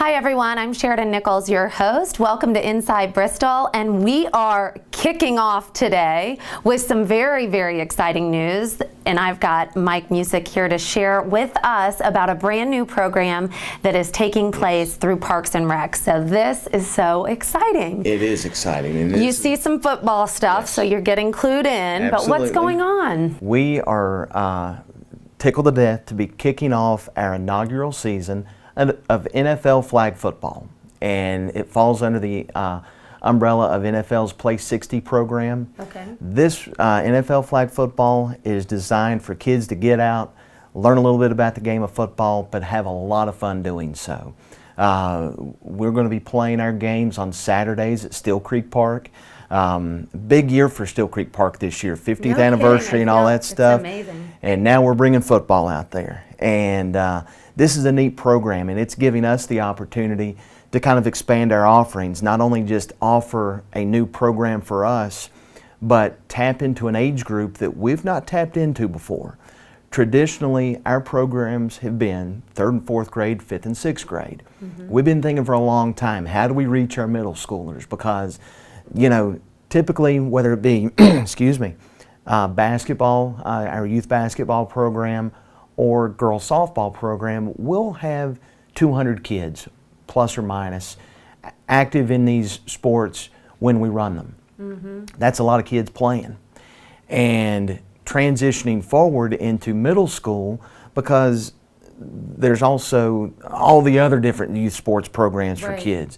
Hi everyone, I'm Sheridan Nichols, your host. Welcome to Inside Bristol, and we are kicking off today with some very, very exciting news. And I've got Mike Musick here to share with us about a brand new program that is taking place through Parks and Rec. So this is so exciting. It is exciting. You see some football stuff, yes. So you're getting clued in. Absolutely. But what's going on? We are tickled to death to be kicking off our inaugural season of NFL flag football, and it falls under the umbrella of NFL's Play 60 program. Okay. This NFL flag football is designed for kids to get out, learn a little bit about the game of football, but have a lot of fun doing so. We're going to be playing our games on Saturdays at Still Creek Park. Big year for Still Creek Park this year, 50th anniversary and all that stuff. It's amazing. And now we're bringing football out there. And this is a neat program, and it's giving us the opportunity to kind of expand our offerings, not only just offer a new program for us, but tap into an age group that we've not tapped into before. Traditionally, our programs have been 3rd and 4th grade, 5th and 6th grade. Mm-hmm. We've been thinking for a long time, how do we reach our middle schoolers? Because, you know, typically, whether it be, excuse me, basketball, our youth basketball program, or girls softball program, we'll have 200 kids, plus or minus, active in these sports when we run them. Mm-hmm. That's a lot of kids playing. And transitioning forward into middle school, because there's also all the other different youth sports programs for kids.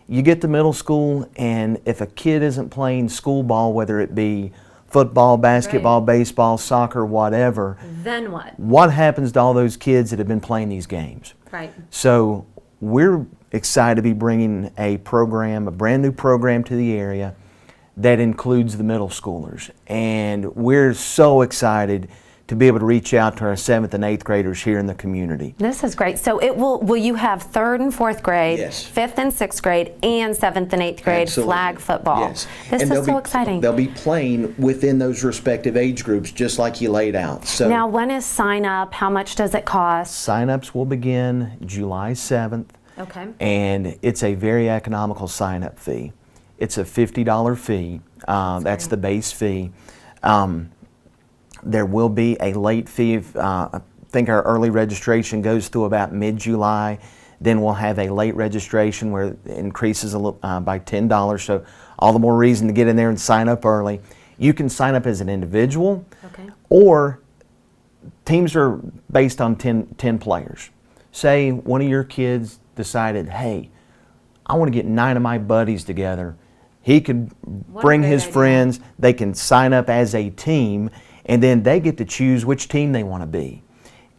You get to middle school, and if a kid isn't playing school ball, whether it be football, basketball, baseball, soccer, whatever. Then what? What happens to all those kids that have been playing these games? Right. So we're excited to be bringing a program, a brand new program to the area that includes the middle schoolers. And we're so excited to be able to reach out to our 7th and 8th graders here in the community. This is great. So it will you have 3rd and 4th grade, yes. 5th and 6th grade, and 7th and 8th grade flag football. Yes. This is so exciting. They'll be playing within those respective age groups, just like you laid out. So now, when is sign up? How much does it cost? Sign-ups will begin July 7th. Okay. And it's a very economical sign-up fee. It's a $50 fee. That's the base fee. There will be a late fee. I think our early registration goes through about mid-July. Then we'll have a late registration where it increases by $10. So all the more reason to get in there and sign up early. You can sign up as an individual, or teams are based on 10 players. Say one of your kids decided, hey, I want to get 9 of my buddies together. He could bring his friends. They can sign up as a team, and then they get to choose which team they want to be.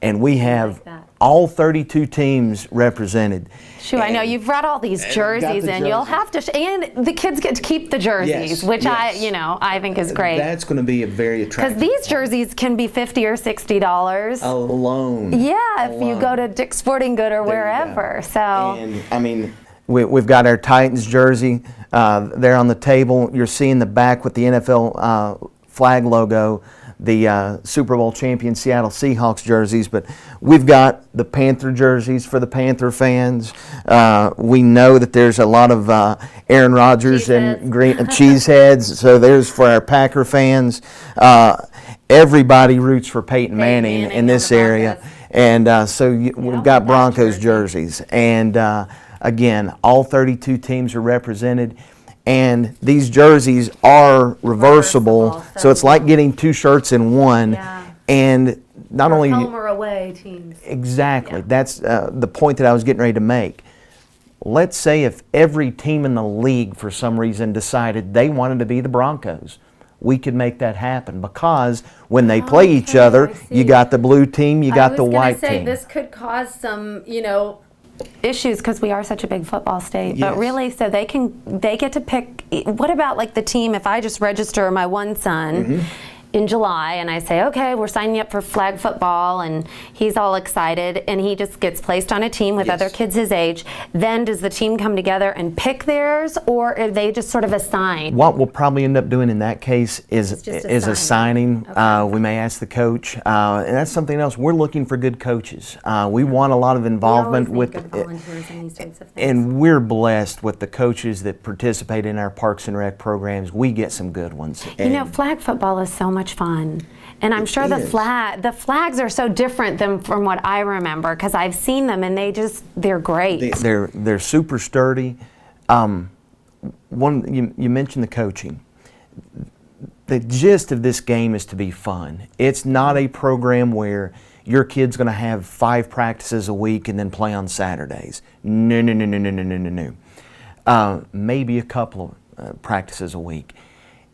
And we have all 32 teams represented. Shoot, I know you've brought all these jerseys in. You'll have to, and the kids get to keep the jerseys, which I think is great. That's going to be a very attractive. Because these jerseys can be $50 or $60 alone. Yeah, if you go to Dick's Sporting Good or wherever. So, and I mean, we've got our Titans jersey there on the table. You're seeing the back with the NFL flag logo, the Super Bowl champion Seattle Seahawks jerseys, but we've got the Panther jerseys for the Panther fans. We know that there's a lot of Aaron Rodgers and green cheeseheads, so there's for our Packer fans. Everybody roots for Peyton Manning in this area, and so we've got Broncos jerseys. And again, all 32 teams are represented. And these jerseys are reversible, so it's like getting 2 shirts in one. Yeah. And not only home or away teams. Exactly. Yeah. That's the point that I was getting ready to make. Let's say if every team in the league for some reason decided they wanted to be the Broncos, we could make that happen, because when they play each other, you got the blue team, you got the white team. This could cause some, issues because we are such a big football state. But really, so they get to pick. What about like the team? If I just register my one son, in July, and I say, okay, we're signing you up for flag football, and he's all excited, and he just gets placed on a team with Yes. other kids his age, then does the team come together and pick theirs, or are they just sort of assigned? What we'll probably end up doing in that case is just assigning. Okay. We may ask the coach, and that's something else. We're looking for good coaches. We want a lot of involvement with, good volunteers in these types of things. and we're blessed with the coaches that participate in our Parks and Rec programs. We get some good ones. You know, flag football is so much fun. And I'm sure the is. flags are so different than from what I remember, because I've seen them and they're great. They're super sturdy. You mentioned the coaching. The gist of this game is to be fun. It's not a program where your kid's going to have 5 practices a week and then play on Saturdays. No, no, no, no, no, no, no, no, no. Maybe a couple of practices a week.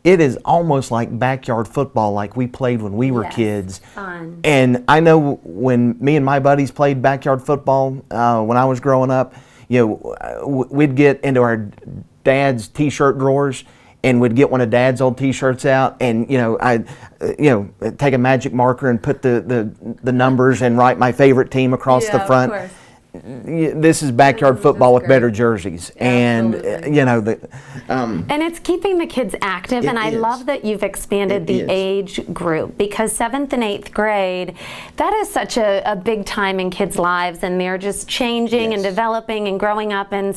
It is almost like backyard football like we played when we were Yes, kids. fun. And I know when me and my buddies played backyard football when I was growing up, we'd get into our dad's t-shirt drawers and we'd get one of Dad's old T-shirts out, and I'd take a magic marker and put the numbers and write my favorite team across the front. Of course. This is backyard football with better jerseys, Absolutely. and And it's keeping the kids active, It and I is. love that you've expanded It the is. age group, because 7th and 8th grade, that is such a big time in kids' lives, and they're just changing and Yes. developing and growing up, and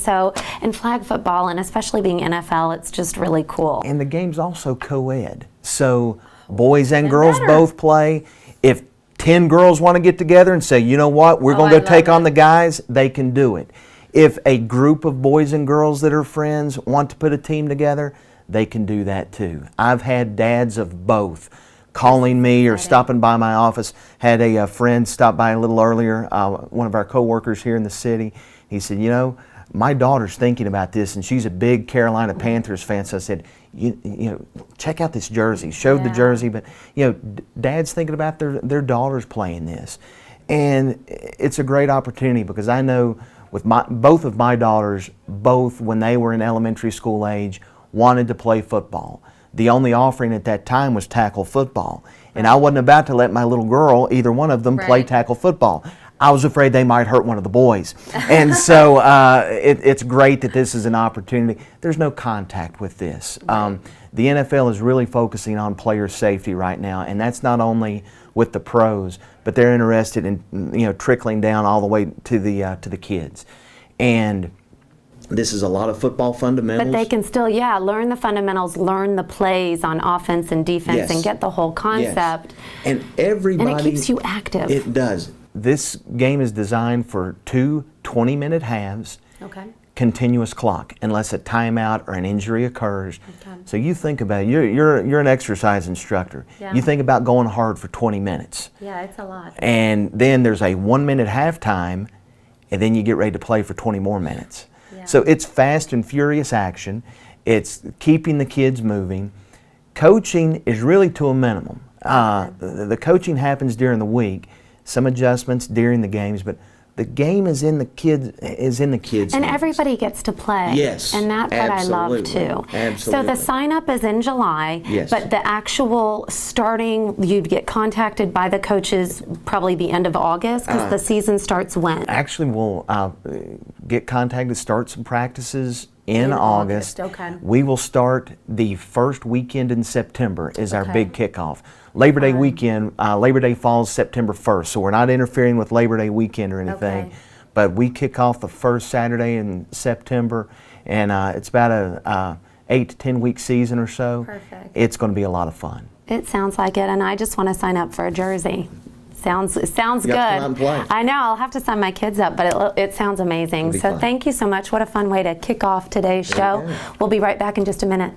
flag football, and especially being NFL, it's just really cool. And the game's also co-ed, so boys and Even girls better. both play. If 10 girls want to get together and say, you know what, we're going I to go take love on it. the guys, they can do it. If a group of boys and girls that are friends want to put a team together, they can do that too. I've had dads of both calling me or stopping by my office. Had a friend stop by a little earlier, one of our co-workers here in the city. He said, my daughter's thinking about this, and she's a big Carolina Panthers fan. So I said, check out this jersey. Showed the Yeah. jersey, but Dad's thinking about their daughters playing this, and it's a great opportunity because I know with both of my daughters, both when they were in elementary school age, wanted to play football. The only offering at that time was tackle football, and I wasn't about to let my little girl, either one of them, play Right. tackle football. I was afraid they might hurt one of the boys. And so it's great that this is an opportunity. There's no contact with this. The NFL is really focusing on player safety right now, and that's not only with the pros, but they're interested in trickling down all the way to the kids. And This is a lot of football fundamentals. But they can still, learn the fundamentals, learn the plays on offense and defense, Yes. and get the whole Yes. concept. And everybody. And it keeps you active. It does. this game is designed for 2 20-minute halves. Okay. Continuous clock unless a timeout or an injury occurs. Okay. So you think about it, you're an exercise instructor. Yeah. You think about going hard for 20 minutes. Yeah, it's a lot. And then there's a 1-minute halftime, and then you get ready to play for 20 more minutes. Yeah. So it's fast and furious action. It's keeping the kids moving. Coaching is really to a minimum. The coaching happens during the week, some adjustments during the games, but the game is in the kids. And hands. everybody gets to play. Yes, And that's what I love absolutely, too. absolutely. So the sign up is in July. Yes. But the actual starting, you'd get contacted by the coaches probably the end of August, because the season starts when? Actually, we'll get contacted, start some practices in August. Okay. We will start the first weekend in September is our Okay. big kickoff. Labor Day weekend, Labor Day falls September 1st, so we're not interfering with Labor Day weekend or anything. Okay. But we kick off the first Saturday in September, and it's about a 8 to 10 week season or so. Perfect. It's going to be a lot of fun. It sounds like it, and I just want to sign up for a jersey. Sounds You good. have to come out and play. I know, I'll have to sign my kids up, but it sounds amazing. It'll be So fun. thank you so much. What a fun way to kick off today's show. go. We'll be right back in just a minute.